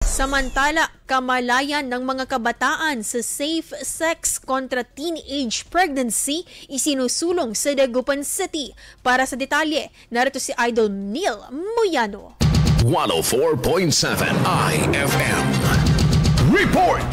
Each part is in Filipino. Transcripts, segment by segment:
Samantala, kamalayan ng mga kabataan sa safe sex kontra teenage pregnancy isinusulong sa Dagupan City. Para sa detalye, narito si Idol Neil Muyano. 104.7 IFM Report.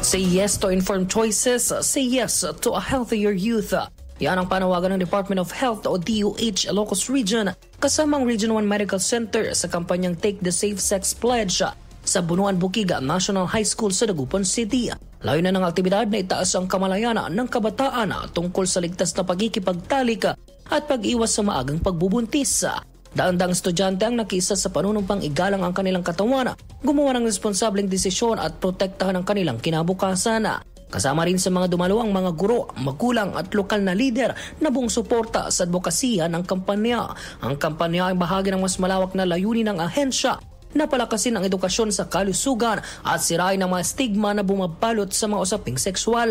Say yes to informed choices. Say yes to a healthier youth. Yan ang panawagan ng Department of Health o DOH Ilocos Region kasamang Region 1 Medical Center sa kampanyang Take the Safe Sex Pledge sa Bunuan Bukiga National High School sa Dagupan City. Layunan ng aktibidad na itaas ang kamalayan ng kabataan tungkol sa ligtas na pagkikipagtalik at pag-iwas sa maagang pagbubuntis. Daang-daang estudyante ang nakiisa sa panunumpang igalang ang kanilang katawan, gumawa ng responsableng desisyon at protektahan ang kanilang kinabukasan. Kasama rin sa mga dumalo ang mga guro, magulang at lokal na lider na buong suporta sa advokasya ng kampanya. Ang kampanya ay bahagi ng mas malawak na layunin ng ahensya na palakasin ang edukasyon sa kalusugan at sirain ang mga stigma na bumabalot sa mga usaping sexual.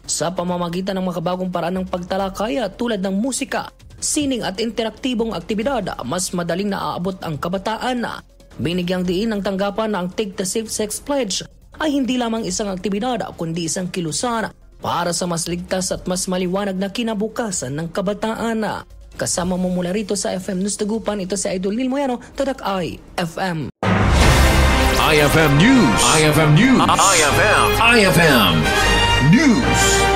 Sa pamamagitan ng makabagong paraan ng pagtalakay tulad ng musika, sining at interaktibong aktibidad, mas madaling naaabot ang kabataan. Binigyang diin ng tanggapan na ang Take the Safe Sex Pledge ay hindi lamang isang aktibidad kundi isang kilusan para sa mas ligtas at mas maliwanag na kinabukasan ng kabataan. Kasama mo mula rito sa FM News Dagupan, ito si Idol Neil Muyano, Tadak IFM. IFM News. IFM News. IFM News.